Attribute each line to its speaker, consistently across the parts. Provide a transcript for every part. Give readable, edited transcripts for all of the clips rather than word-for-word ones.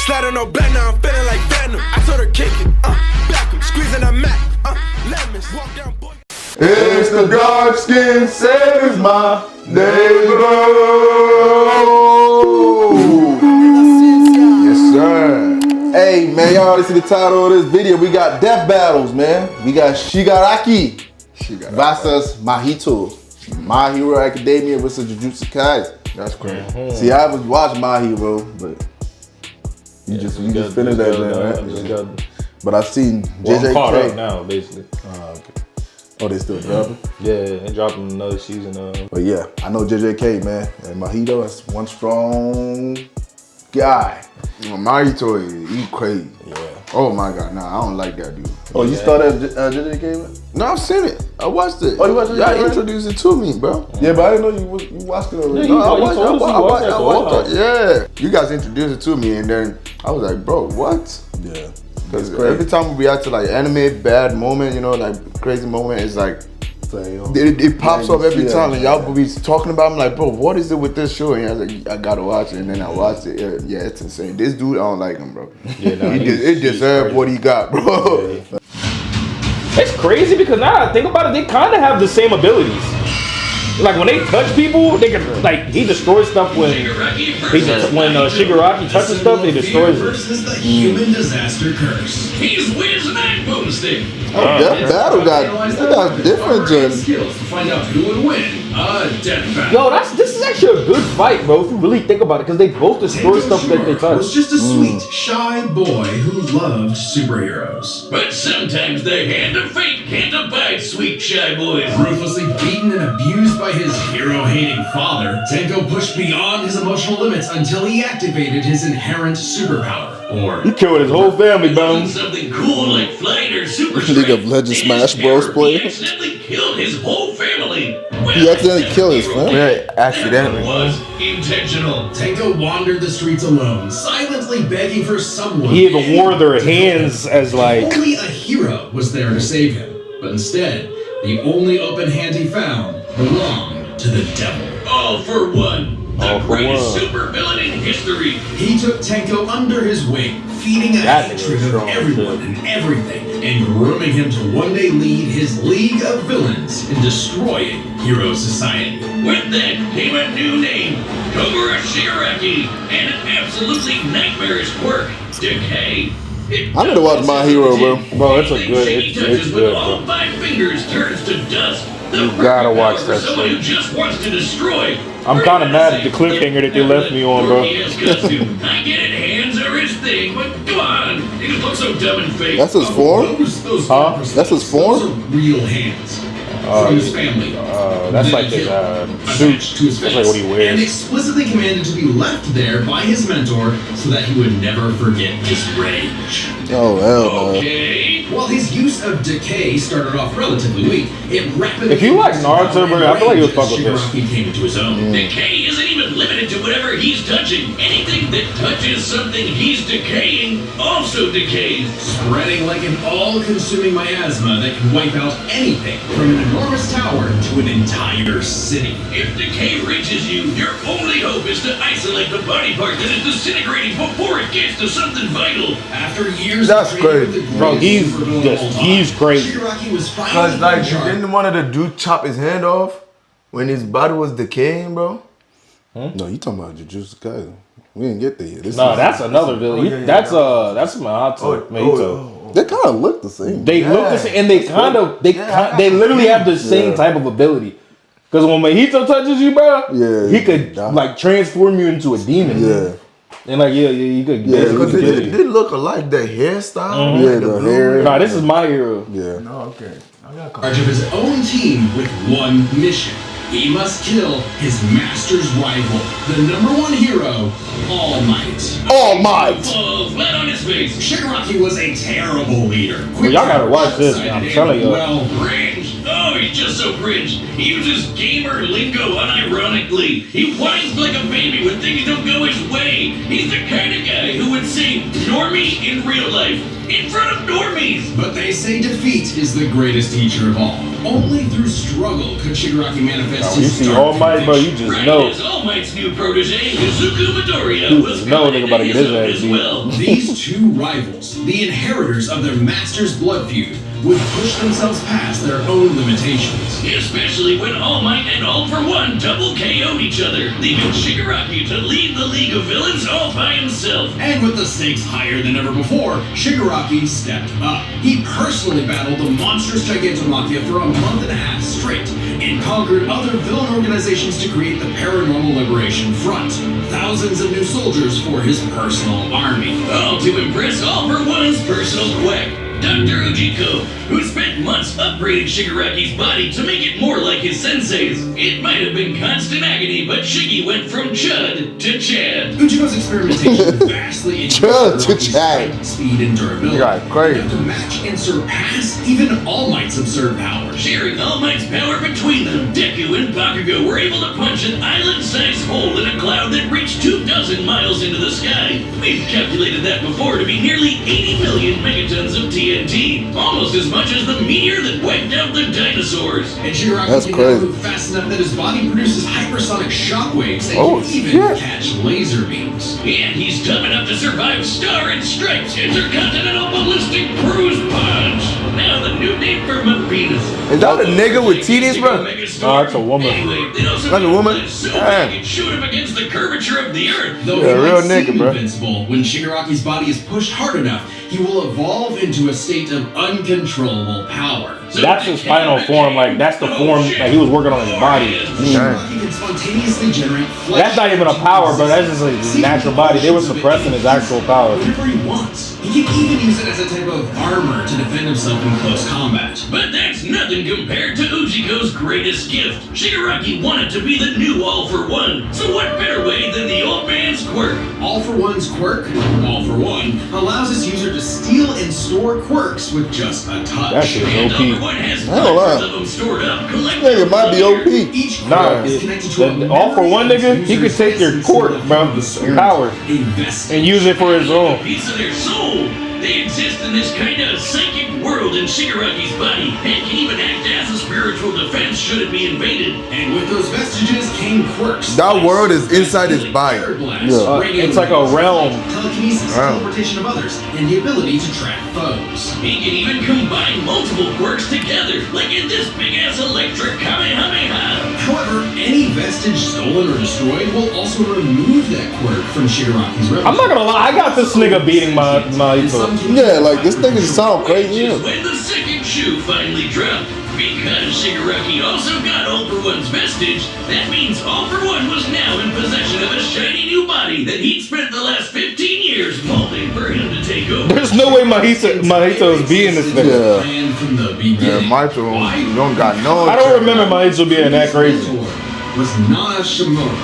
Speaker 1: Sliding no back now, I'm feeling like Venom. I told her kick it, back him, squeezing a Mac, lemons, walk down, boy.
Speaker 2: It's the dark skin saves my neighbor. Yes, sir. Hey, man, y'all already see the title of this video. We got death battles, man. We got Shigaraki versus Mahito. My Hero Academia versus Jujutsu Kaisen.
Speaker 3: That's crazy.
Speaker 2: See, I haven't watched My Hero, but you just finished that, right? But I've seen JJK.
Speaker 3: I'm caught up now, basically.
Speaker 2: Okay. Oh, they still dropping?
Speaker 3: Yeah, they dropping another season.
Speaker 2: But yeah, I know JJK, man. And Mahito is one strong guy.
Speaker 4: Mahito, he crazy.
Speaker 3: Yeah.
Speaker 4: Oh my God, nah, I don't like that dude.
Speaker 2: Oh, you started JJK, man?
Speaker 4: No, I've seen it. I watched it.
Speaker 2: Oh, you watched it?
Speaker 4: Y'all introduced it to me, bro.
Speaker 2: Yeah, but I didn't know you watched it already.
Speaker 3: Yeah,
Speaker 4: No, I
Speaker 3: watched
Speaker 4: watched it. Yeah. You guys introduced it to me, and then I was like, bro, what?
Speaker 2: Yeah.
Speaker 4: Because every time we react to like anime bad moment, you know, like crazy moment, it's like, it pops up every time, and y'all be talking about. I'm like, bro, what is it with this show? And I was like, I gotta watch it, and then I watched it. Yeah, it's insane. This dude, I don't like him, bro.
Speaker 3: Yeah, no,
Speaker 4: he deserved what he got, bro.
Speaker 3: Yeah. It's crazy because now that I think about it, they kind of have the same abilities. Like when they touch people, they can he destroys stuff when Shigaraki touches stuff, he destroys it.
Speaker 5: Versus the human disaster curse. He's Wiz and boomstick.
Speaker 2: That battle got different, Jen.
Speaker 5: Skills to find out who would win a death battle.
Speaker 3: Yo, this is actually a good fight, bro. If you really think about it, because they both destroy stuff that they touch.
Speaker 5: Was just a sweet, shy boy who loved superheroes.
Speaker 6: But sometimes the hand of fate can't abide sweet shy boys.
Speaker 5: Ruthlessly beaten and abused by his hero-hating father, Tenko pushed beyond his emotional limits until he activated his inherent superpower. Or
Speaker 3: he killed his whole family, bro.
Speaker 6: Something cool like flight or super
Speaker 2: League of Legends Smash Bros. Player.
Speaker 6: He accidentally killed his whole family.
Speaker 2: He accidentally killed his family?
Speaker 4: Yeah, accidentally.
Speaker 6: It was intentional.
Speaker 5: Tenko wandered the streets alone, silently begging for someone.
Speaker 3: He even wore their hands as like.
Speaker 5: Only a hero was there to save him, but instead, the only open hand he found belonged to the devil.
Speaker 6: All for one. The greatest supervillain in history.
Speaker 5: He took Tenko under his wing, feeding a hatred of everyone and everything, and grooming him to one day lead his League of Villains in destroying Hero Society.
Speaker 6: With that came a new name, Kogura Shigaraki, and an absolutely nightmarish quirk, Decay.
Speaker 2: I need to watch My Hero, bro.
Speaker 3: Bro, it's good,
Speaker 6: With
Speaker 3: bro.
Speaker 6: all 5 fingers turns to dust.
Speaker 3: You gotta watch that
Speaker 6: someone
Speaker 3: shit.
Speaker 6: who just wants to destroy.
Speaker 3: I'm kind of mad at the cliffhanger that they left me on, bro.
Speaker 6: I get it, hands are his thing, but come on, it looks so dumb and fake.
Speaker 2: That's his form?
Speaker 3: Huh?
Speaker 2: That's his form?
Speaker 5: Those are real hands. From his family.
Speaker 3: That's like his suit.
Speaker 5: To his
Speaker 3: That's like what he
Speaker 5: and
Speaker 3: wears.
Speaker 5: explicitly commanded to be left there by his mentor so that he would never forget his rage.
Speaker 2: Oh, hell no.
Speaker 6: Okay.
Speaker 5: While his use of decay started off relatively weak, it rapidly.
Speaker 3: If you like Naruto, bro, I feel like you'll fuck with this.
Speaker 5: Shigaraki came into his own.
Speaker 6: Decay isn't even limited to whatever he's touching. Anything that touches something he's decaying also decays.
Speaker 5: Spreading like an all-consuming miasma that can wipe out anything from an enormous tower to an entire city.
Speaker 6: If decay reaches you, your only hope is to isolate the body part that is disintegrating before it gets to something vital.
Speaker 5: After years
Speaker 4: That's
Speaker 5: of training
Speaker 4: crazy.
Speaker 5: with the
Speaker 3: Bro,
Speaker 5: greatest supervillain of all
Speaker 3: he's
Speaker 5: time,
Speaker 3: crazy.
Speaker 5: Shigaraki was
Speaker 4: Cause
Speaker 5: finally
Speaker 4: like,
Speaker 5: in charge.
Speaker 4: didn't one of the dude chop his hand off when his body was decaying, bro?
Speaker 2: No, you talking about Jujutsu Kaisen. We didn't get there yet.
Speaker 3: No, that's another villain. That's Mahito. Mahito.
Speaker 2: They kind of look the same.
Speaker 3: They look the same, and they they literally have the same type of ability. Because when Mahito touches you, bro, he could like transform you into a demon.
Speaker 2: Yeah.
Speaker 3: And like you could.
Speaker 4: Yeah, because they look alike. The hairstyle.
Speaker 2: Yeah,
Speaker 4: like
Speaker 2: the hair.
Speaker 3: Nah, this is My Hero.
Speaker 2: Yeah.
Speaker 4: No, okay. I got
Speaker 5: Charge of his own team with one mission. He must kill his master's rival, the #1 hero, All Might.
Speaker 2: All Might.
Speaker 6: Falls flat on his face.
Speaker 5: Shigaraki was a terrible leader.
Speaker 3: Well, y'all gotta watch this, man. I'm telling you.
Speaker 5: Well,
Speaker 6: Cringe. Oh, he's just so cringe. He uses gamer lingo unironically. He whines like a baby when things don't go his way. He's the kind of guy who would say, normie in real life, in front of normies.
Speaker 5: But they say defeat is the greatest teacher of all. Only through struggle could Shigaraki manifest
Speaker 3: You
Speaker 5: his
Speaker 3: see
Speaker 5: dark
Speaker 3: All Might, bro, you
Speaker 5: conviction.
Speaker 3: just know.
Speaker 6: As All Might's new protege, Izuku Midoriya,
Speaker 3: You
Speaker 6: was
Speaker 3: just know nigga about to get his ass
Speaker 6: as
Speaker 3: beat.
Speaker 6: well.
Speaker 5: These two rivals, the inheritors of their master's blood feud, would push themselves past their own limitations.
Speaker 6: Especially when All Might and All For One double KO'd each other, leaving Shigaraki to lead the League of Villains all by himself.
Speaker 5: And with the stakes higher than ever before, Shigaraki stepped up. He personally battled the monstrous Gigantomachia for a month and a half straight, and conquered other villain organizations to create the Paranormal Liberation Front. Thousands of new soldiers for his personal army.
Speaker 6: All to impress All For One's personal quack, Dr. Ujiko, who spent months upgrading Shigaraki's body to make it more like his sensei's. It might have been constant agony, but Shiggy went from Chud to Chad.
Speaker 5: Ujiko's experimentation vastly increased
Speaker 2: Chud to
Speaker 5: Shigaraki's
Speaker 2: Chad.
Speaker 5: strength, speed, and durability.
Speaker 4: You got crazy.
Speaker 5: Enough to match and surpass even All Might's absurd powers.
Speaker 6: Sharing All Might's power between them, Deku and Bakugo were able to punch an island-sized hole in a cloud that reached 24 miles into the sky. We've calculated that before to be nearly 80 million megatons of TNT, almost as much as the meteor that wiped out the dinosaurs.
Speaker 5: And Shigaraki
Speaker 2: That's
Speaker 5: can
Speaker 2: crazy.
Speaker 5: now move fast enough that his body produces hypersonic shockwaves that
Speaker 4: Oh,
Speaker 5: can even
Speaker 4: shit.
Speaker 5: catch laser beams.
Speaker 6: And he's tough enough to survive Star and Stripes Intercontinental Ballistic Cruise Punch. Now the new name for Mapinas.
Speaker 4: Is that a nigga with titties, bro?
Speaker 3: No, it's a woman.
Speaker 6: Anyway, they also
Speaker 4: Like a woman?
Speaker 6: realized so
Speaker 4: Yeah.
Speaker 6: they could shoot him against the curvature of the earth.
Speaker 5: Though
Speaker 4: Yeah,
Speaker 5: he
Speaker 4: real
Speaker 5: might
Speaker 4: nigga,
Speaker 5: seem
Speaker 4: bro.
Speaker 5: invincible, when Shigaraki's body is pushed hard enough, he will evolve into a state of uncontrollable power.
Speaker 6: So
Speaker 3: That's his final form. Like that's the form that he was working on his body.
Speaker 5: Shigaraki can spontaneously generate flesh.
Speaker 3: That's not even a power, bro. That's just like his natural body. They were suppressing his actual power.
Speaker 5: Whenever he wants. He can even use it as a type of armor to defend himself in close combat.
Speaker 6: But that's nothing compared to Ujiko's greatest gift. Shigaraki wanted to be the new All For One, so what better way than the old man's quirk?
Speaker 5: All For One's quirk, All For One, allows its user to steal and store quirks with just a touch.
Speaker 3: That shit
Speaker 6: And
Speaker 3: is
Speaker 6: All For
Speaker 3: OP.
Speaker 6: One has
Speaker 2: I ain't gonna lie.
Speaker 6: hundreds of them stored up, collected
Speaker 2: Nigga might be
Speaker 6: from here.
Speaker 2: OP.
Speaker 5: Each
Speaker 3: Nah,
Speaker 5: quirk is connected to a
Speaker 3: All For One
Speaker 5: memory
Speaker 3: nigga,
Speaker 5: of
Speaker 3: he could
Speaker 5: user's
Speaker 3: take your
Speaker 5: essence
Speaker 3: quirk,
Speaker 5: in the
Speaker 3: bro,
Speaker 5: form of the spirit.
Speaker 3: power,
Speaker 5: Invest
Speaker 3: and use it for his own.
Speaker 6: A piece of their soul. They exist in this kind of psychic world in Shigaraki's body, and can even act as a spiritual defense should it be invaded.
Speaker 5: And with those vestiges came quirks.
Speaker 4: That world is inside his body.
Speaker 5: Air blast,
Speaker 2: Yeah.
Speaker 5: radio
Speaker 3: It's like a
Speaker 5: waves,
Speaker 3: realm.
Speaker 5: telekinesis,
Speaker 4: Wow.
Speaker 5: teleportation of others, and the ability to track foes.
Speaker 6: He can even combine multiple quirks together, like in this big-ass electric Kamehameha.
Speaker 5: However, any vestige stolen or destroyed will also remove that quirk from Shigaraki's repertoire.
Speaker 3: I'm not gonna lie, I got this nigga beating my Mahito.
Speaker 2: Yeah, like this nigga sound
Speaker 6: Which
Speaker 2: crazy.
Speaker 6: is
Speaker 2: Yeah.
Speaker 6: when the second shoe finally dropped. Because Shigaraki also got All For One's vestige, that means All For One was now in possession of a shiny new body that he'd spent the last 15 years molding for him to take over.
Speaker 3: There's no way Mahito's beating this nigga.
Speaker 2: Yeah.
Speaker 5: Planned from the
Speaker 4: Yeah,
Speaker 5: beginning.
Speaker 4: Mahito
Speaker 5: Why?
Speaker 4: don't got no.
Speaker 3: I don't remember Mahito being that crazy.
Speaker 5: Was Nana Shimura,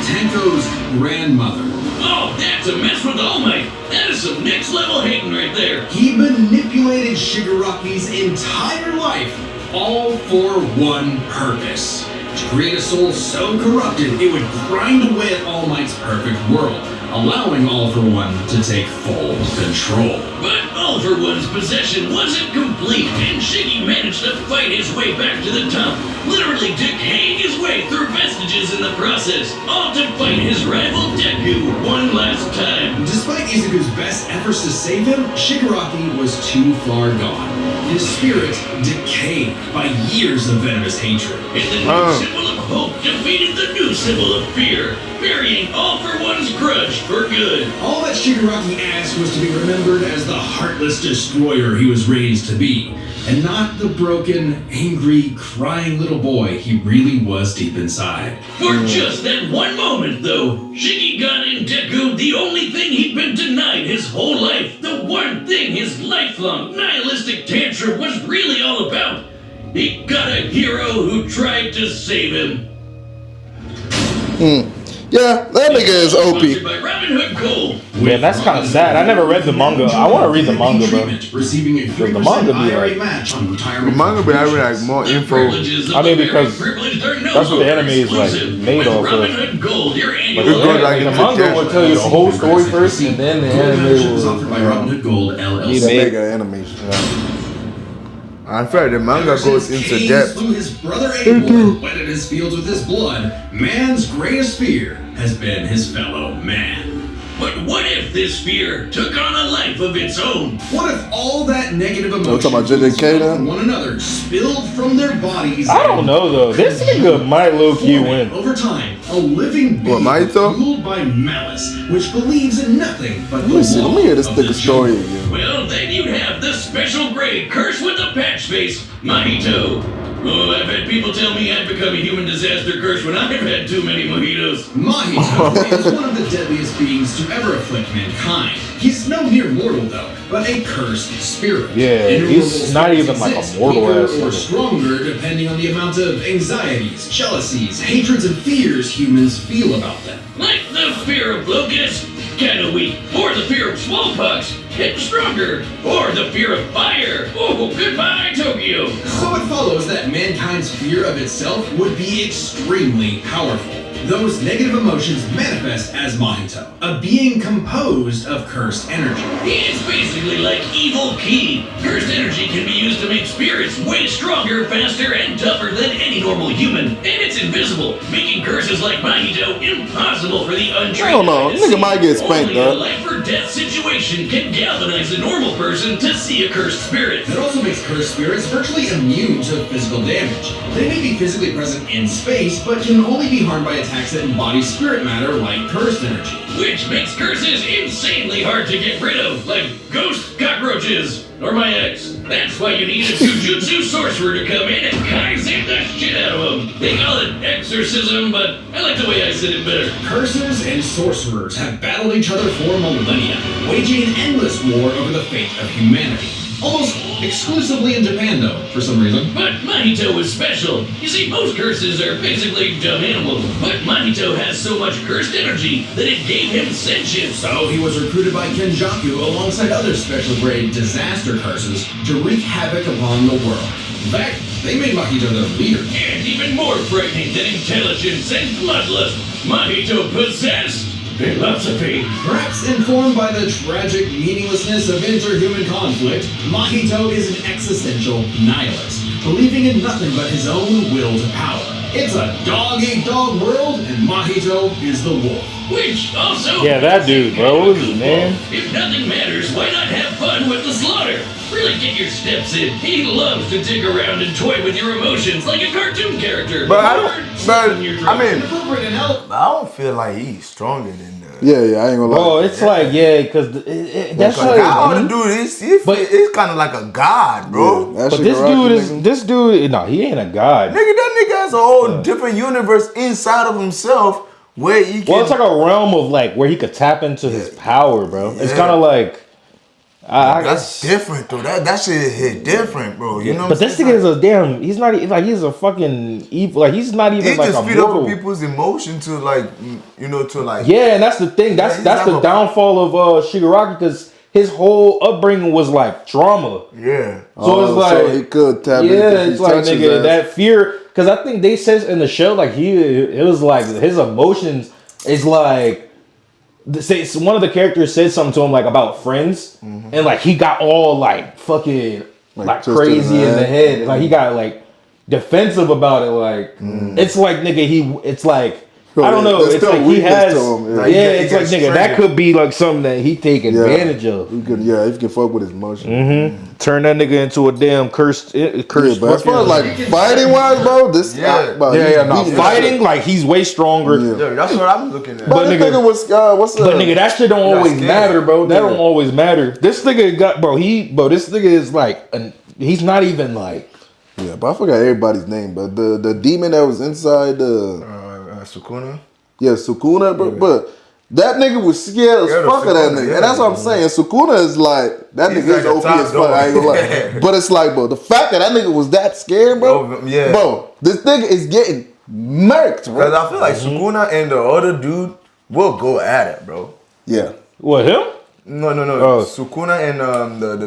Speaker 5: Tenko's grandmother.
Speaker 6: Oh, that's a mess with All Might. That is some next level hating right there.
Speaker 5: He manipulated Shigaraki's entire life, all for one purpose. To create a soul so corrupted, it would grind away at All Might's perfect world, allowing All For One to take full control.
Speaker 6: But All For One's possession wasn't complete, and Shiggy managed to fight his way back to the top, literally decaying his way through vestiges in the process, all to fight his rival Deku one last time.
Speaker 5: Despite Izuku's best efforts to save him, Shigaraki was too far gone. His spirit decayed by years of venomous hatred.
Speaker 6: And the new symbol of hope defeated the new symbol of fear, burying All For One's grudge for good.
Speaker 5: All that Shigaraki asked was to be remembered as the heartless destroyer he was raised to be, and not the broken, angry, crying little boy he really was deep inside.
Speaker 6: For just that one moment, though, Shiggy got in Deku the only thing he'd been denied his whole life, the one thing his lifelong nihilistic tantrum was really all about. He got a hero who tried to save him.
Speaker 2: Yeah, that nigga is OP.
Speaker 6: Sponsored by Robin Hood gold.
Speaker 3: Yeah, that's kind of sad. I never read the manga. I want to read the manga, bro.
Speaker 5: Receiving a 3%
Speaker 3: The manga be
Speaker 5: IRA
Speaker 3: like-
Speaker 5: match on
Speaker 4: The
Speaker 5: retirement.
Speaker 4: manga be having like more info.
Speaker 3: I mean, because that's what the anime is like made off of.
Speaker 6: Robinhood Gold, your annual
Speaker 4: It goes like
Speaker 3: The
Speaker 4: into
Speaker 3: manga
Speaker 4: depth.
Speaker 3: will tell you the whole story first, and then the
Speaker 5: Gold
Speaker 3: anime
Speaker 5: membership is
Speaker 3: will.
Speaker 5: offered by Robinhood Gold
Speaker 3: He
Speaker 5: LLC.
Speaker 3: made-
Speaker 2: Mega animation.
Speaker 4: In fact, the manga goes into
Speaker 5: Cain
Speaker 4: depth.
Speaker 5: slew his brother Abel and wetted his fields with his blood. Man's greatest fear has been his fellow man.
Speaker 6: But what if this fear took on a life of its own?
Speaker 5: What if all that negative
Speaker 2: talking
Speaker 5: emotion
Speaker 2: about JJK then?
Speaker 5: from one another spilled from their bodies?
Speaker 3: I don't know though. This nigga might low key
Speaker 5: Forming,
Speaker 3: win.
Speaker 5: over time, a living
Speaker 4: What,
Speaker 5: being
Speaker 4: Mahito?
Speaker 5: fueled by malice, which believes in nothing but the
Speaker 2: Let me hear this
Speaker 5: law of
Speaker 2: nigga
Speaker 5: the
Speaker 2: story
Speaker 5: jungle.
Speaker 2: again.
Speaker 6: Well, then you'd have the special grade curse with the patch face, Mahito. Oh, I've had people tell me I've become a human disaster curse when I've had too many mojitos.
Speaker 5: Mahito is one of the deadliest beings to ever afflict mankind. He's no mere mortal though, but a cursed spirit.
Speaker 3: Yeah,
Speaker 5: Innumerable
Speaker 3: he's not
Speaker 5: spirits
Speaker 3: even like a
Speaker 5: exist,
Speaker 3: mortal
Speaker 5: weaker
Speaker 3: ass
Speaker 5: or
Speaker 3: nigga.
Speaker 5: stronger depending on the amount of anxieties, jealousies, hatreds, and fears humans feel about them.
Speaker 6: Like the fear of locusts, kinda weak. Or the fear of smallpox, hit stronger. Or the fear of fire. Oh, goodbye, Tokyo.
Speaker 5: So it follows that mankind's fear of itself would be extremely powerful. Those negative emotions manifest as Mahito, a being composed of cursed energy.
Speaker 6: It's basically like evil ki. Cursed energy can be used to make spirits way stronger, faster, and tougher than any normal human. And it's invisible, making curses like Mahito impossible for the untrained.
Speaker 2: I don't know.
Speaker 6: eye to
Speaker 2: Nigga
Speaker 6: see.
Speaker 2: might get spanked,
Speaker 6: Only a
Speaker 2: dog.
Speaker 6: life or death situation can galvanize a normal person to see a cursed spirit.
Speaker 5: It also makes cursed spirits virtually immune to physical damage. They may be physically present in space, but can only be harmed by attacks that embody spirit matter like cursed energy.
Speaker 6: Which makes curses insanely hard to get rid of, like ghost cockroaches, or my ex. That's why you need a Jujutsu sorcerer to come in and Kaisen the shit out of them. They call it exorcism, but I like the way I said it better.
Speaker 5: Cursers and sorcerers have battled each other for millennia, waging an endless war over the fate of humanity. Almost exclusively in Japan, though, for some reason.
Speaker 6: But Mahito is special. You see, most curses are basically dumb animals, but Mahito has so much cursed energy that it gave him sentience.
Speaker 5: So he was recruited by Kenjaku alongside other special grade disaster curses to wreak havoc upon the world. In fact, they made Mahito their leader.
Speaker 6: And even more frightening than intelligence and bloodlust, Mahito possessed philosophy.
Speaker 5: Perhaps informed by the tragic meaninglessness of interhuman conflict, Mahito is an existential nihilist, believing in nothing but his own will to power. It's a dog-eat-dog world, and Mahito is the wolf.
Speaker 6: Which also...
Speaker 3: Yeah, that dude, bro. What was his name?
Speaker 6: If nothing matters, why not have fun with the slaughter? Really get your steps in. He loves to dig around and toy with your emotions like a cartoon character.
Speaker 4: But I
Speaker 6: Or
Speaker 4: don't.
Speaker 6: sucking your
Speaker 4: But I
Speaker 6: throat.
Speaker 4: mean,
Speaker 5: Appropriate and help.
Speaker 4: I don't feel like he's stronger than the.
Speaker 2: Yeah, I ain't gonna lie.
Speaker 3: Bro, it's like, yeah, because that's
Speaker 4: Like, how
Speaker 3: how.
Speaker 4: to do this? It's kind of like a god, bro.
Speaker 2: Yeah, that
Speaker 3: But this
Speaker 2: Shigaraki
Speaker 3: dude is
Speaker 2: nigga.
Speaker 3: this dude. No, he ain't a god.
Speaker 4: Nigga, that nigga has a whole different universe inside of himself where he can.
Speaker 3: Well, it's like a realm of like where he could tap into his power, bro. It's
Speaker 4: Yeah.
Speaker 3: kind of like. I
Speaker 4: that's
Speaker 3: guess.
Speaker 4: different though. That shit hit different, bro. You know what
Speaker 3: But
Speaker 4: I'm
Speaker 3: this
Speaker 4: saying?
Speaker 3: nigga is a damn. He's not like he's a fucking evil. Like he's not even
Speaker 4: He
Speaker 3: like
Speaker 4: just
Speaker 3: a
Speaker 4: feed up
Speaker 3: mortal.
Speaker 4: people's emotion to like, to like.
Speaker 3: Yeah, and that's the thing. That's
Speaker 4: he's
Speaker 3: that's
Speaker 4: not
Speaker 3: the
Speaker 4: a-
Speaker 3: downfall of Shigaraki because his whole upbringing was like trauma.
Speaker 4: Yeah.
Speaker 3: So it's like
Speaker 2: so he could tap into
Speaker 3: yeah,
Speaker 2: if he
Speaker 3: it's like
Speaker 2: touches
Speaker 3: nigga
Speaker 2: ass.
Speaker 3: that fear. Because I think they said in the show like it was like his emotions is like. Say one of the characters said something to him like about friends, and like he got all like fucking like
Speaker 2: twisted
Speaker 3: crazy in the
Speaker 2: head.
Speaker 3: head. Like he got like defensive about it. Like it's like nigga, it's like I don't know.
Speaker 2: There's
Speaker 3: It's
Speaker 2: still
Speaker 3: like he
Speaker 2: weakness
Speaker 3: has
Speaker 2: to him, yeah.
Speaker 4: Like,
Speaker 3: yeah.
Speaker 4: he
Speaker 3: It's like
Speaker 4: gets
Speaker 3: nigga that
Speaker 4: triggered.
Speaker 3: could be like something that he take advantage of.
Speaker 2: He could, if he can fuck with his emotions.
Speaker 3: Turn that nigga into a damn cursed.
Speaker 2: Yeah, but as far as like fighting wise, bro, this
Speaker 4: Yeah.
Speaker 2: bro,
Speaker 3: yeah,
Speaker 2: he's
Speaker 3: no,
Speaker 2: beating
Speaker 3: fighting like he's way stronger.
Speaker 2: Yeah.
Speaker 4: Yeah, that's what I'm looking at.
Speaker 2: But
Speaker 3: But
Speaker 2: this
Speaker 3: nigga-
Speaker 2: nigga was what's
Speaker 3: But nigga, that shit don't always
Speaker 4: scared.
Speaker 3: matter, bro. That
Speaker 2: Yeah.
Speaker 3: don't always matter. This nigga got, bro. This nigga is like, he's not even like.
Speaker 2: Yeah, but I forgot everybody's name. But the demon that was inside the
Speaker 4: Sukuna.
Speaker 2: Sukuna, bro. But that nigga was scared as
Speaker 4: Scared of
Speaker 2: fuck of that
Speaker 4: Sukuna,
Speaker 2: nigga,
Speaker 4: yeah.
Speaker 2: and that's what I'm saying. Sukuna is like that
Speaker 4: He's
Speaker 2: nigga
Speaker 4: like
Speaker 2: is
Speaker 4: a
Speaker 2: OP
Speaker 4: top
Speaker 2: as fuck. I ain't gonna
Speaker 4: dog.
Speaker 2: lie. But it's like, bro, the fact that nigga was that scared, bro.
Speaker 4: Oh, yeah.
Speaker 2: Bro, this nigga is getting murked,
Speaker 4: Because
Speaker 2: bro.
Speaker 4: I feel like Sukuna and the other dude will go at it, bro.
Speaker 2: Yeah.
Speaker 3: What, him?
Speaker 4: No.
Speaker 3: Oh.
Speaker 4: Sukuna and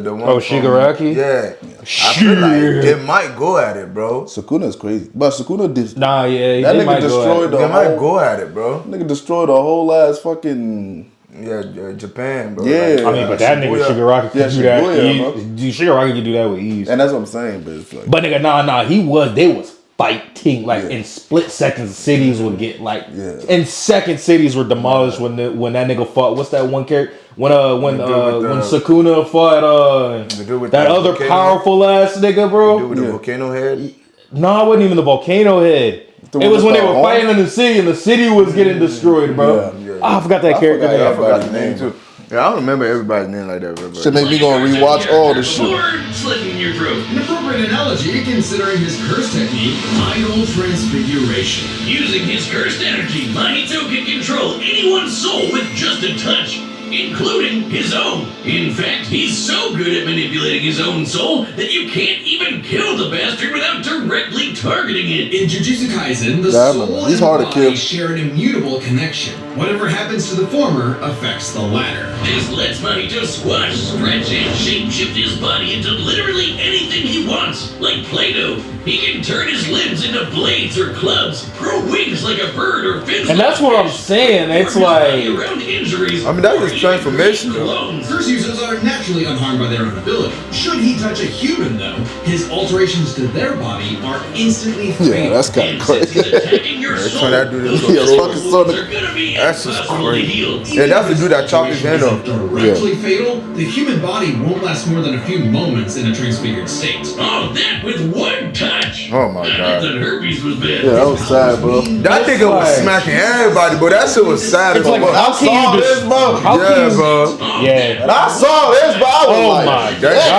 Speaker 4: the one.
Speaker 3: Oh, Shigaraki?
Speaker 4: Yeah. I feel like they might go at it, bro.
Speaker 2: Sukuna is crazy. But Sukuna
Speaker 3: Nah, yeah,
Speaker 2: that
Speaker 3: they
Speaker 2: nigga
Speaker 3: might go
Speaker 2: destroyed
Speaker 4: They
Speaker 2: the
Speaker 4: might
Speaker 2: whole
Speaker 4: go at it, bro.
Speaker 2: nigga destroyed the whole ass fucking
Speaker 4: Japan, bro.
Speaker 2: Yeah.
Speaker 3: I mean, but that nigga Shigaraki can do that.
Speaker 2: Shibuya, bro.
Speaker 3: Dude, Shigaraki can do that with ease.
Speaker 2: And that's what I'm saying, but it's like
Speaker 3: But nigga, they was fighting like in split seconds. Cities would get like in second cities were demolished when that nigga fought. What's that one character? When Sukuna fought that other
Speaker 4: volcano.
Speaker 3: Powerful ass nigga, bro.
Speaker 4: Dude with the volcano head.
Speaker 3: No, it wasn't even the volcano head. It was when they were fighting in the city and the city was getting destroyed, bro.
Speaker 2: Yeah.
Speaker 3: I forgot that character name.
Speaker 4: I forgot the name too. Yeah, I don't remember everybody's name like that, bro.
Speaker 2: Should make me gonna rewatch all this shit.
Speaker 6: Slitting in your throat.
Speaker 5: An appropriate analogy considering his curse technique, idol transfiguration.
Speaker 6: Using his cursed energy, Mahito can control anyone's soul with just a touch, including his own. In fact, he's so good at manipulating his own soul that you can't even kill the bastard without directly targeting it.
Speaker 5: In Jujutsu Kaisen, the
Speaker 2: Yeah, I
Speaker 5: soul
Speaker 2: remember. He's
Speaker 5: and
Speaker 2: hard to
Speaker 5: body
Speaker 2: kill.
Speaker 5: share an immutable connection. Whatever happens to the former affects the latter.
Speaker 6: This lets Mahito squash, stretch, and shape-shift his body into literally anything he wants, like Play-Doh. He can turn his limbs into blades or clubs, grow wings like a bird or fins
Speaker 3: And that's
Speaker 6: like a
Speaker 3: what I'm
Speaker 6: fish,
Speaker 3: saying. It's
Speaker 6: warp his body
Speaker 3: like
Speaker 6: around injuries,
Speaker 4: I mean, that's
Speaker 6: or
Speaker 4: just
Speaker 6: even
Speaker 4: transformation,
Speaker 6: create
Speaker 4: though.
Speaker 6: clones.
Speaker 5: Curse users are naturally unharmed by their own ability. Should he touch a human, though, his alterations to their body are instantly fatal.
Speaker 2: Yeah, that's kind
Speaker 6: And
Speaker 2: of
Speaker 6: since he's
Speaker 2: crazy.
Speaker 6: attacking your
Speaker 4: Every
Speaker 6: soul,
Speaker 4: time that dude is
Speaker 6: those
Speaker 2: Yeah,
Speaker 6: soul
Speaker 2: fucking
Speaker 6: wounds
Speaker 2: son of-
Speaker 6: are gonna be
Speaker 4: That's just
Speaker 6: impossible to
Speaker 4: crazy.
Speaker 6: heal.
Speaker 4: Yeah, that's the dude that chopped his hand off.
Speaker 5: Directly fatal, the human body won't last more than a few moments in a transfigured state.
Speaker 6: Oh, that with one touch.
Speaker 4: Oh my
Speaker 6: I
Speaker 4: God.
Speaker 6: thought herpes was bad.
Speaker 2: Yeah, that was sad, bro.
Speaker 4: That nigga was
Speaker 3: like-
Speaker 4: smacking everybody, but that shit was sad as
Speaker 3: it's like
Speaker 4: fuck.
Speaker 3: how can
Speaker 2: saw
Speaker 3: you
Speaker 2: this,
Speaker 3: just
Speaker 2: bro.
Speaker 3: how
Speaker 4: Yeah,
Speaker 3: can you
Speaker 4: bro.
Speaker 3: yeah.
Speaker 2: And I saw this, but I was
Speaker 3: Oh
Speaker 2: like,
Speaker 3: my
Speaker 4: That-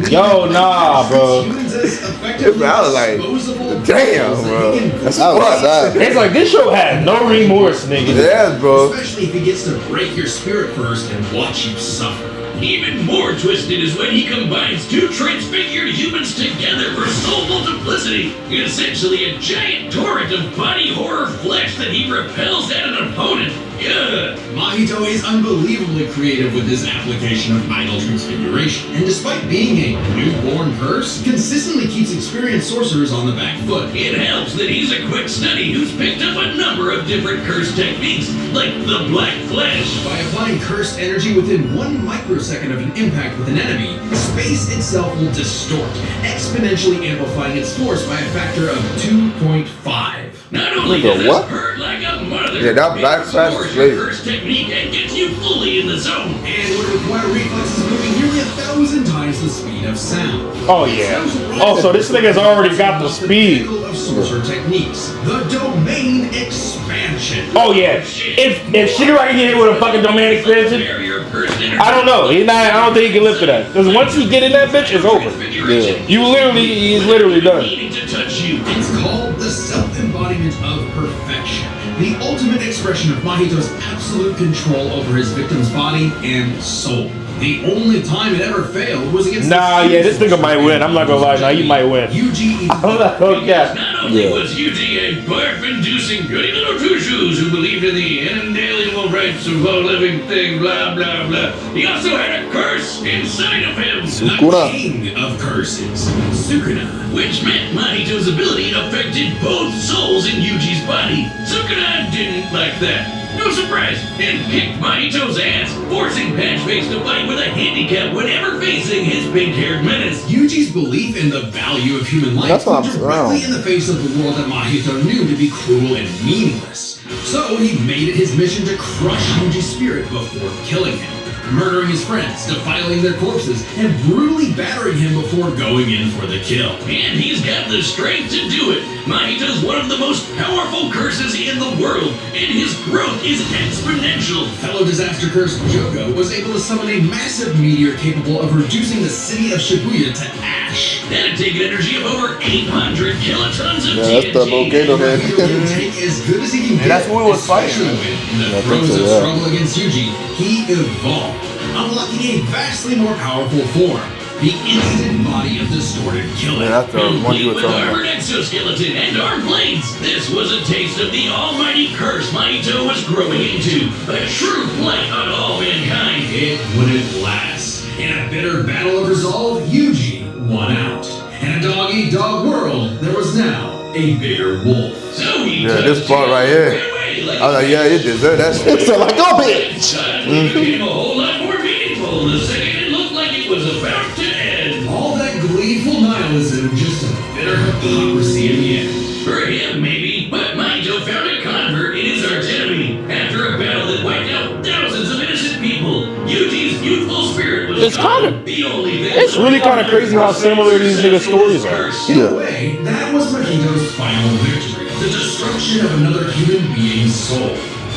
Speaker 3: god. Yo, nah, bro.
Speaker 4: I was like, damn, bro.
Speaker 2: That's how was sad.
Speaker 3: It's like this show had no remorse, nigga.
Speaker 4: Yes, bro.
Speaker 5: Especially if he gets to break your spirit first and watch you suffer.
Speaker 6: Even more twisted is when he combines two transfigured humans together for soul multiplicity. Essentially a giant torrent of body horror flesh that he repels at an opponent. Yeah.
Speaker 5: Mahito is unbelievably creative with his application of idol transfiguration, and despite being a newborn curse, consistently keeps experienced sorcerers on the back foot.
Speaker 6: It helps that he's a quick study who's picked up a number of different curse techniques, like the Black Flash.
Speaker 5: By applying cursed energy within 1 microsecond of an impact with an enemy, space itself will distort, exponentially amplifying its force by a factor of 2.5.
Speaker 6: Not only
Speaker 2: Nigga,
Speaker 6: does
Speaker 2: what?
Speaker 6: it hurt like a mother,
Speaker 4: Yeah, that Black
Speaker 6: it
Speaker 4: Flash
Speaker 6: restores
Speaker 4: is
Speaker 6: your
Speaker 4: crazy.
Speaker 6: curse technique and gets you fully in the zone.
Speaker 5: And would require reflexes moving nearly 1,000 times the speed of sound.
Speaker 3: Oh yeah. Oh, so this nigga's already got the speed.
Speaker 5: Of sorcerer techniques, the domain expansion.
Speaker 3: Oh yeah. If Shigaraki get hit with a fucking domain expansion,
Speaker 6: Barrier curse energy.
Speaker 3: I don't know. I don't think he can lift to that. Because once you get in that bitch, it's over.
Speaker 6: Transfiguration.
Speaker 3: He's literally done.
Speaker 6: Needing to touch you.
Speaker 5: It's called the self-embodiment of perfection, the ultimate expression of Mahito's absolute control over his victim's body and soul. The only time it ever failed was against
Speaker 3: Nah, yeah, this nigga might win. I'm not gonna lie. Nah, you might win.
Speaker 5: Yuji
Speaker 3: I'm not gonna
Speaker 6: Because
Speaker 3: cap.
Speaker 6: not only
Speaker 2: Yeah.
Speaker 6: was Yuji a barf-inducing goody little two-shoes who believed in the inalienable rights of all living things, blah, blah, blah, he also had a curse inside of him.
Speaker 5: the
Speaker 2: Sukuna.
Speaker 5: king of curses, Sukuna.
Speaker 6: Which meant Mahito's ability affected both souls in Yuji's body. Sukuna didn't like that. No surprise, and kicked Mahito's ass, forcing Patchface to fight with a handicap whenever facing his pink-haired menace.
Speaker 5: Yuji's belief in the value of human life
Speaker 2: That's what
Speaker 5: put
Speaker 2: I'm
Speaker 5: directly
Speaker 2: saying.
Speaker 5: in the face of the world that Mahito knew to be cruel and meaningless. So he made it his mission to crush Yuji's spirit before killing him, murdering his friends, defiling their corpses, and brutally battering him before going in for the kill.
Speaker 6: And he's got the strength to do it. Mahito's one of the most powerful curses in the world, and his growth is exponential.
Speaker 5: Fellow disaster curse Jogo was able to summon a massive meteor capable of reducing the city of Shibuya to ash.
Speaker 6: That'd take an energy of over 800 kilotons of
Speaker 2: Yeah, that's the
Speaker 6: TNT.
Speaker 2: volcano head.
Speaker 5: Mahito can take as good as he can get.
Speaker 4: that's what he was fighting,
Speaker 5: especially
Speaker 4: man.
Speaker 5: when, in the
Speaker 2: Yeah, I think
Speaker 5: throes
Speaker 2: so,
Speaker 5: of
Speaker 2: yeah.
Speaker 5: struggle against Yuji, he evolved, unlocking a vastly more powerful form. the instant body of distorted killer.
Speaker 4: Yeah, that's the one you were
Speaker 6: With
Speaker 4: talking
Speaker 6: armored
Speaker 4: about.
Speaker 6: exoskeleton and arm blades, this was a taste of the almighty curse Mahito was growing into. A true blight on all mankind.
Speaker 5: It wouldn't last. In a bitter battle of resolve, Yuji won out. In a dog-eat-dog world, there was now a bigger wolf.
Speaker 6: So he
Speaker 4: Yeah, this part right here. I was like, yeah, you deserve that shit.
Speaker 2: So like, go bitch.
Speaker 6: It became a whole lot more meaningful the second it looked like it was about to end.
Speaker 5: All that gleeful nihilism, just a bitter hypocrisy in the end.
Speaker 6: For him, maybe, but Mahito found a convert in his archenemy. After a battle that wiped out thousands of innocent people, Yuji's youthful spirit was
Speaker 3: It's kinda-
Speaker 6: the only thing.
Speaker 3: It's really kind of crazy how similar these niggas' stories are.
Speaker 5: In a way, that was Mahito's final victory. The destruction of another human being's soul.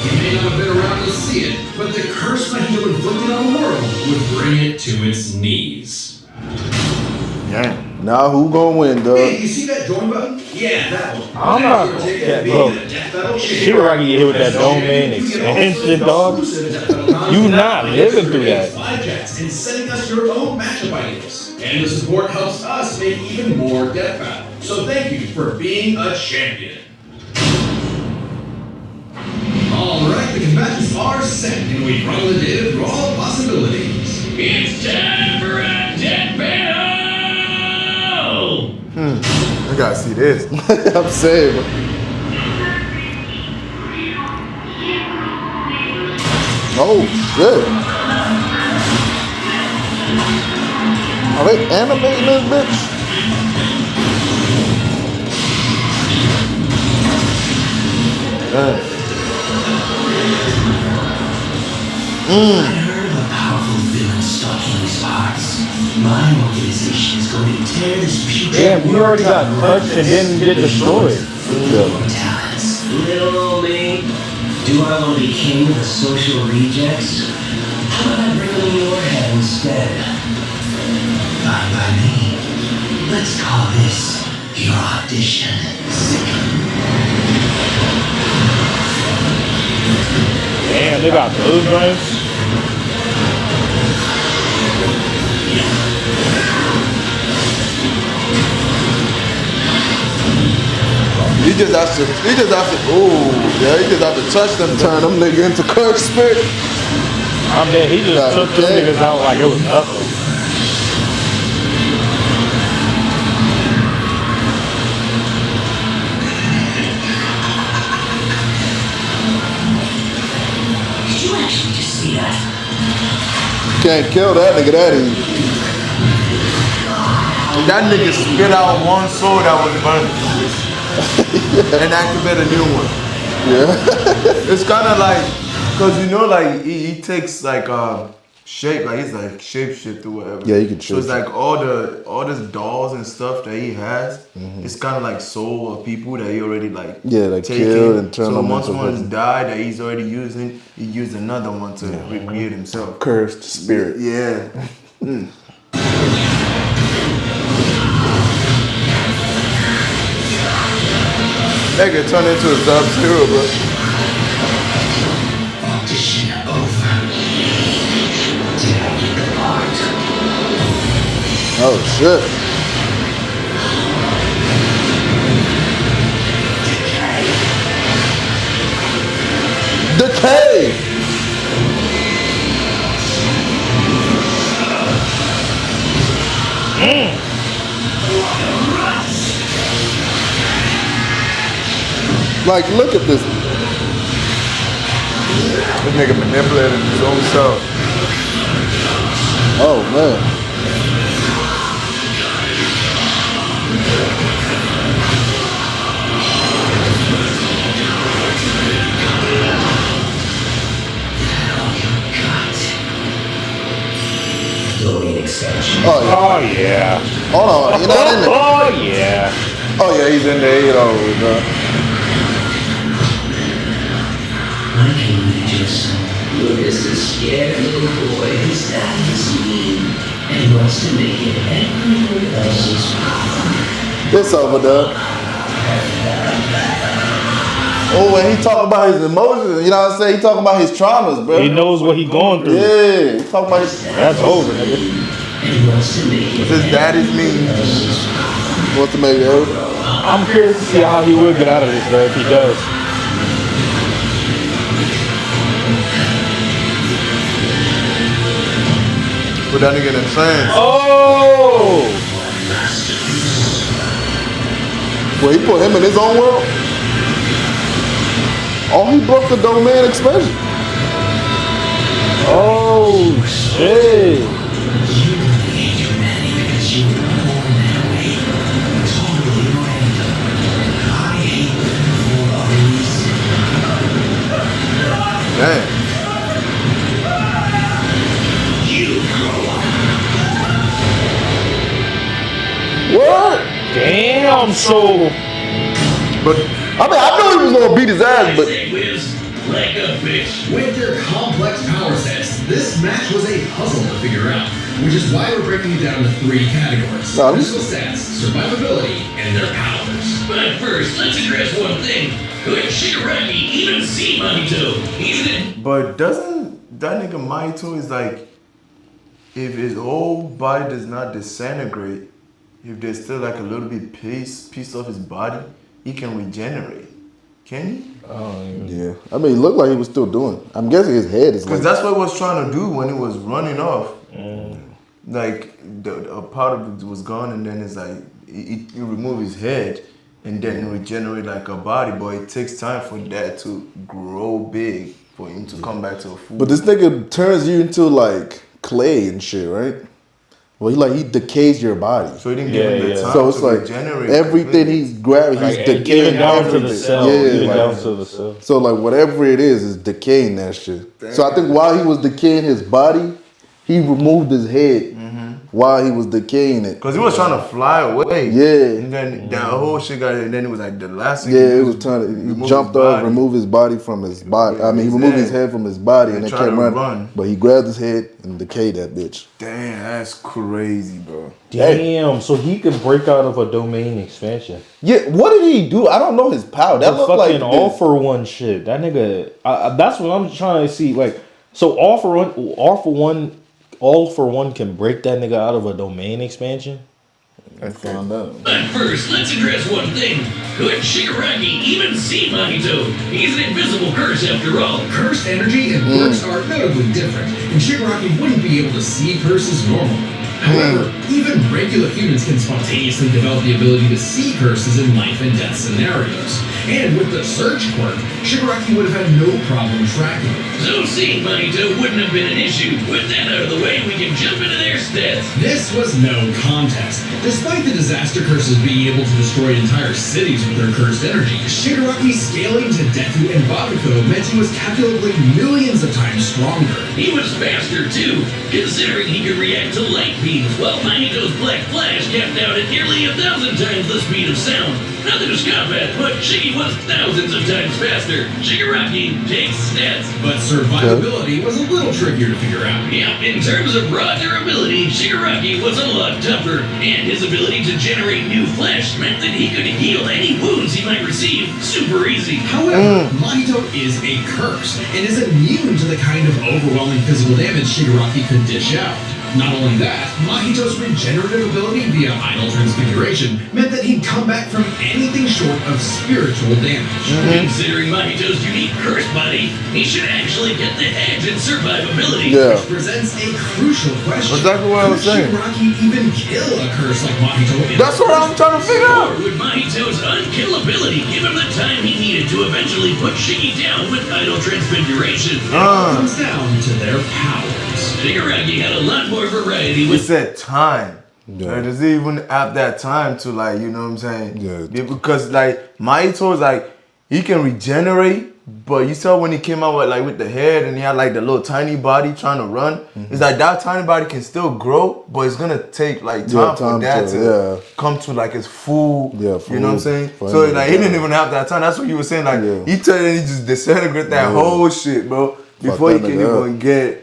Speaker 5: He may not have been around to see it, but the curse Mahito inflicted on the world would bring it to its knees.
Speaker 4: Yeah.
Speaker 2: Now who gonna win,
Speaker 5: Hey,
Speaker 2: dog?
Speaker 5: you see that join button? Yeah, that one.
Speaker 3: I'm not. Yeah, bro. Shigaraki get hit with that domain extension, dog. You not living through that.
Speaker 5: Podcasts and sending us your own matchup ideas. And the support helps us make even more Death Battle. So thank you for being a champion. Alright, the combatants are set, and we've run the data through all possibilities.
Speaker 6: It's time for a death battle!
Speaker 4: I gotta see this.
Speaker 2: I'm saying, bro. Oh shit. Are they animating this bitch?
Speaker 7: I heard of a powerful villain stalking these parts. My organization is going to tear this putrid
Speaker 3: Damn, we already got touched and didn't get destroyed.
Speaker 7: talents. Little old me, do I want to be king of the social rejects? How about I bring them your head instead? Fine by me. Let's call this your audition.
Speaker 3: Damn, they got those guys.
Speaker 2: He just has to, ooh, yeah, he just have to touch them, turn them nigga into curse spirit.
Speaker 3: I'm dead. He just took them niggas out like it was nothing.
Speaker 7: Did you actually just see that?
Speaker 2: Can't kill that nigga that easy.
Speaker 4: That nigga spit out one soul that was burnt and activate a new one.
Speaker 2: Yeah.
Speaker 4: It's kind of like, cause you know, like he takes like shape, like he's like shape shift or whatever.
Speaker 2: Yeah, he can
Speaker 4: So it's
Speaker 2: shape
Speaker 4: like all this dolls and stuff that he has. It's kind of like soul of people that he already like.
Speaker 2: Yeah, like
Speaker 4: taken.
Speaker 2: killed and turned
Speaker 4: So
Speaker 2: them
Speaker 4: once
Speaker 2: into
Speaker 4: one's
Speaker 2: fucking-
Speaker 4: died that he's already using, he used another one to recreate himself.
Speaker 2: Cursed spirit.
Speaker 4: Yeah. Nigga turned into a Sub-Zero, bro.
Speaker 7: Audition over. Did I get the part?
Speaker 2: Oh shit. Decay. Like, look at this.
Speaker 4: This nigga manipulating his own self.
Speaker 2: Oh man.
Speaker 7: Domain expansion.
Speaker 2: Oh yeah.
Speaker 3: Oh yeah.
Speaker 2: Hold on. You're not in there.
Speaker 3: Oh yeah.
Speaker 2: Oh yeah, he's in there. You know.
Speaker 7: I can just Lucas is scared little boy who's not as mean and wants to make it everyone else's problem.
Speaker 2: It's over, dog. Oh, and he talk about his emotions. You know what I'm saying? He talking about his traumas, bro.
Speaker 3: He knows what he going through.
Speaker 2: Yeah, he talking about his.
Speaker 3: That's over, nigga.
Speaker 7: and wants to make it.
Speaker 4: His daddy's mean.
Speaker 2: Wants to make it.
Speaker 3: I'm curious to see how he would get out of this, bro, if he does.
Speaker 4: Put that nigga in the trance.
Speaker 3: Oh!
Speaker 2: Well, he put him in his own world. Oh, he broke the domain expansion.
Speaker 3: Oh, shit.
Speaker 7: You hate humanity because you were born that way. Totally random. I hate them for a reason.
Speaker 4: Damn.
Speaker 7: You grow up.
Speaker 2: What?
Speaker 3: Damn, so...
Speaker 2: But I mean, I knew he was gonna beat his ass, but
Speaker 6: Like a bitch.
Speaker 5: With their complex power sets, this match was a puzzle to figure out, which is why we're breaking it down into 3 categories.
Speaker 2: No, this-
Speaker 5: Physical stats, survivability, and their powers.
Speaker 6: But first, let's address one thing. Could Shigaraki even see Mahito? He's an
Speaker 4: But doesn't that nigga Mahito is like, if his whole body does not disintegrate, if there's still like a little bit piece of his body, he can regenerate. Can he?
Speaker 2: yeah. I mean, it looked like he was still doing it. I'm guessing his head is
Speaker 4: Because
Speaker 2: like.
Speaker 4: that's what he was trying to do when he was running off. Like a part of it was gone, and then it's like he remove his head and then regenerate like a body. But it takes time for that to grow big for him to come back to a full.
Speaker 2: But this nigga turns you into like clay and shit, right? Well, he decays your body.
Speaker 4: so he didn't give him the time
Speaker 2: So it's
Speaker 4: to
Speaker 2: like
Speaker 4: regenerate.
Speaker 2: everything he's grabbing, he's decaying
Speaker 3: Even down to
Speaker 2: everything.
Speaker 3: the cell.
Speaker 2: Yeah,
Speaker 3: Even
Speaker 2: like-
Speaker 3: down to the cell.
Speaker 2: So like whatever it is decaying that shit. So I think while he was decaying his body, he removed his head while he was decaying it.
Speaker 4: Because he was trying to fly away.
Speaker 2: Yeah.
Speaker 4: And then that whole shit got it. And then it was like the last thing.
Speaker 2: Yeah,
Speaker 4: he
Speaker 2: it
Speaker 4: did
Speaker 2: was trying to. He
Speaker 4: remove
Speaker 2: jumped
Speaker 4: his
Speaker 2: off,
Speaker 4: body.
Speaker 2: removed his body from his body.
Speaker 4: Yeah,
Speaker 2: I mean, he
Speaker 4: his
Speaker 2: removed his
Speaker 4: head.
Speaker 2: head from his body, and
Speaker 4: And
Speaker 2: then
Speaker 4: tried
Speaker 2: kept
Speaker 4: to
Speaker 2: running.
Speaker 4: run.
Speaker 2: But he grabbed his head and decayed that bitch.
Speaker 4: Damn, that's crazy, bro.
Speaker 3: Damn, so he could break out of a domain expansion.
Speaker 2: Yeah, what did he do? I don't know his power. That
Speaker 3: The
Speaker 2: looked like
Speaker 3: fucking all for one shit. That nigga, that's what I'm trying to see. Like, so all for one can break that nigga out of a domain expansion.
Speaker 2: I found out.
Speaker 6: But first, let's address one thing. Could Shigaraki even see Mahito? He's an invisible curse after all.
Speaker 5: Cursed energy and quirks are notably different, and Shigaraki wouldn't be able to see curses normally. However, even regular humans can spontaneously develop the ability to see curses in life and death scenarios. And with the search quirk, Shigaraki would have had no problem tracking it.
Speaker 6: So seeing Mahito wouldn't have been an issue. With that out of the way, we can jump into their stats.
Speaker 5: This was no contest. Despite the disaster curses being able to destroy entire cities with their cursed energy, Shigaraki scaling to Deku and Bakugo meant he was calculably millions of times stronger.
Speaker 6: He was faster too, considering he could react to light beams, while Mahito's Black Flash capped out at nearly 1,000 times the speed of sound. Nothing to scoff at, but Shiggy was thousands of times faster. Shigaraki takes stats.
Speaker 5: But survivability was a little trickier to figure out.
Speaker 6: Yep, in terms of raw durability, Shigaraki was a lot tougher, and his ability to generate new flesh meant that he could heal any wounds he might receive super easy.
Speaker 5: However, Mahito is a curse and is immune to the kind of overwhelming physical damage Shigaraki could dish out. Not only that, Mahito's regenerative ability via idle transfiguration meant that he'd come back from anything short of spiritual damage.
Speaker 6: Considering Mahito's unique curse body, he should actually get the edge in survivability.
Speaker 2: Yeah.
Speaker 5: Which presents a crucial question.
Speaker 4: Exactly what I was
Speaker 5: Could
Speaker 4: saying.
Speaker 5: Shigaraki even kill a curse like Mahito?
Speaker 4: That's what I'm trying to figure
Speaker 6: Or
Speaker 4: out.
Speaker 6: would Mahito's unkillability give him the time he needed to eventually put Shiggy down with idle transfiguration?
Speaker 5: It all comes down to their powers.
Speaker 6: Shigaraki had a lot more variety
Speaker 4: He
Speaker 6: with
Speaker 4: said time.
Speaker 2: Yeah.
Speaker 4: Like, does he even have that time to like, you know what I'm saying?
Speaker 2: Yeah.
Speaker 4: Because like Mahito is like, he can regenerate, but you saw when he came out with the head and he had like the little tiny body trying to run. It's like that tiny body can still grow, but it's gonna take like time for that to come to like his full.
Speaker 2: Yeah,
Speaker 4: you know what I'm saying?
Speaker 2: for
Speaker 4: So
Speaker 2: him,
Speaker 4: like he didn't even have that time. That's what you were saying. Like he turned and he just disintegrated that whole shit, bro. Before he
Speaker 2: that
Speaker 4: can
Speaker 2: nigga
Speaker 4: even get.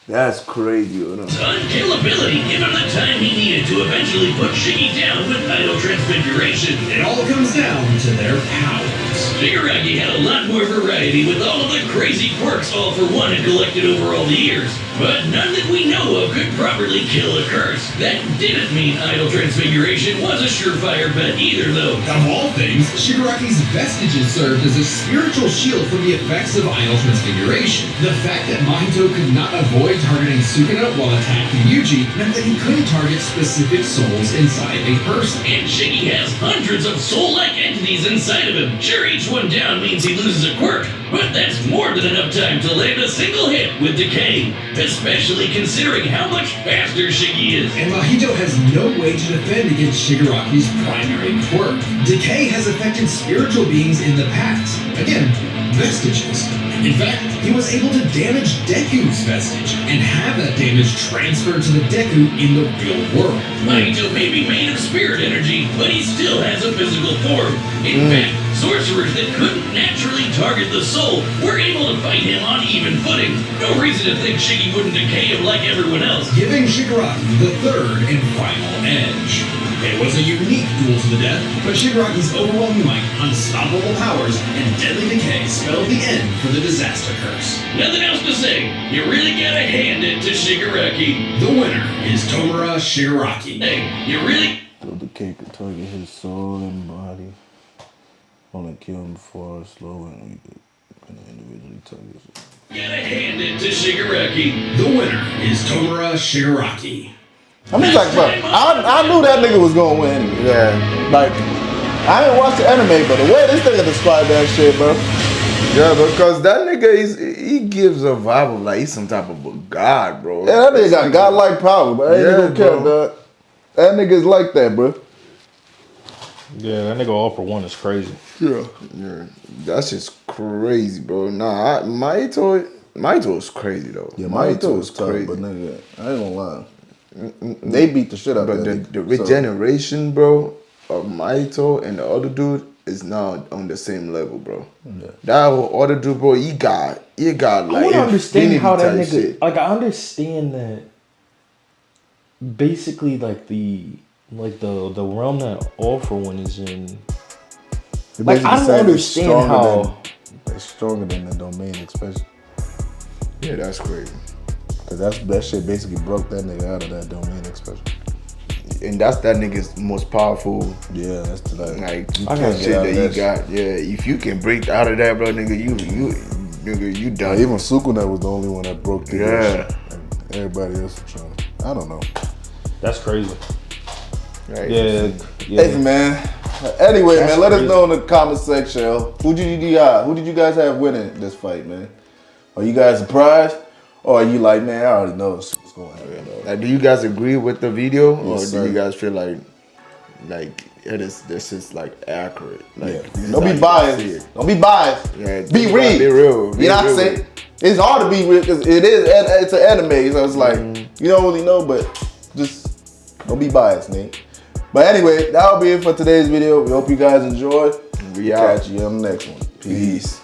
Speaker 4: That's crazy, you know.
Speaker 6: unkillability give him the time he needed to eventually put Shiggy down with idle transfiguration.
Speaker 5: It all comes down to their powers.
Speaker 6: Shigaraki had a lot more variety with all of the crazy quirks All For One had collected over all the years, but none that we know of could properly kill a curse. That didn't mean idle transfiguration was a surefire bet either, though.
Speaker 5: Of all things, Shigaraki's vestiges served as a spiritual shield from the effects of idle transfiguration. The fact that Mahito could not avoid targeting Sukuna while attacking Yuji meant that he couldn't target specific souls inside a person.
Speaker 6: And Shiggy has hundreds of soul-like entities inside of him. Sure, each one down means he loses a quirk, but that's more than enough time to land a single hit with Decay, especially considering how much faster Shiggy is.
Speaker 5: And Mahito has no way to defend against Shigaraki's primary quirk. Decay has affected spiritual beings in the past. Again, vestiges. In fact, he was able to damage Deku's vestige and have that damage transferred to the Deku in the real world.
Speaker 6: Mahito may be made of spirit energy, but he still has a physical form. In fact, sorcerers that couldn't naturally target the soul were able to fight him on even footing. No reason to think Shiggy wouldn't decay him like everyone else.
Speaker 5: Giving Shigaraki the third and final edge. It was a unique duel to the death, but Shigaraki's overwhelming might, unstoppable powers, and deadly decay spelled the end for the disaster curse.
Speaker 6: Nothing else to say. You really gotta hand it to Shigaraki.
Speaker 5: The winner is Tomura Shigaraki.
Speaker 6: Hey, you really...
Speaker 2: So the cake could target his soul and body. Only kill him before slow and individually target it.
Speaker 6: gotta hand it to Shigaraki.
Speaker 5: The winner is Tomura Shigaraki.
Speaker 2: I mean, like, bro, I knew that nigga was gonna win.
Speaker 4: Yeah.
Speaker 2: Like, I didn't watch the anime, but the way this nigga described that shit, bro.
Speaker 4: Yeah, because that nigga, he gives a vibe of like he's some type of a god, bro.
Speaker 2: Yeah, that nigga got godlike power, but I ain't gonna care, dog. That nigga's like that, bro.
Speaker 3: Yeah, that nigga All For One is crazy.
Speaker 4: Yeah. That's just crazy, bro. Nah, Mahito is crazy though.
Speaker 2: Yeah, Mahito is crazy, but nigga, I ain't gonna lie. They beat the shit out of that.
Speaker 4: But the regeneration, bro, of Mahito and the other dude is now on the same level, bro. Yeah. That whole other dude, bro, he got like
Speaker 3: I don't understand how that nigga.
Speaker 4: shit.
Speaker 3: Like, I understand that. Basically, like the realm that All For One is in. Like, I don't understand how.
Speaker 2: They're stronger than the domain expression.
Speaker 4: Yeah, that's crazy.
Speaker 2: Cause that shit basically broke that nigga out of that domain expression.
Speaker 4: And that's that nigga's most powerful.
Speaker 2: Yeah, that's the
Speaker 4: like
Speaker 2: you
Speaker 4: can't
Speaker 2: can't
Speaker 4: shit
Speaker 2: get out
Speaker 4: that
Speaker 2: of
Speaker 4: he
Speaker 2: that
Speaker 4: got. Yeah, if you can break out of that, bro, nigga, you done.
Speaker 2: Even Sukuna was the only one that broke the
Speaker 4: shit.
Speaker 2: And everybody else was trying. I don't know.
Speaker 3: That's crazy.
Speaker 4: Right.
Speaker 3: Yeah.
Speaker 2: Hey man. Anyway,
Speaker 3: That's
Speaker 2: man, let us
Speaker 3: crazy.
Speaker 2: know in the comment section. Who did you guys have winning this fight, man? Are you guys surprised? Or are you like, man, I already know what's going on.
Speaker 4: Like, do you guys agree with the video, or
Speaker 2: Yes,
Speaker 4: do
Speaker 2: sir.
Speaker 4: you guys feel like this is like accurate? Like, this is
Speaker 2: Don't
Speaker 4: how
Speaker 2: be
Speaker 4: you see
Speaker 2: biased.
Speaker 4: it.
Speaker 2: Don't be biased.
Speaker 4: Yeah,
Speaker 2: be real.
Speaker 4: Be real. Be
Speaker 2: You know what I'm
Speaker 4: real
Speaker 2: saying?
Speaker 4: with it.
Speaker 2: It's hard to be real because it's an anime, so it's like you don't really know, but just don't be biased, Nate. But anyway, that'll be it for today's video. We hope you guys enjoyed.
Speaker 4: We out.
Speaker 2: Catch you on the next one. Peace.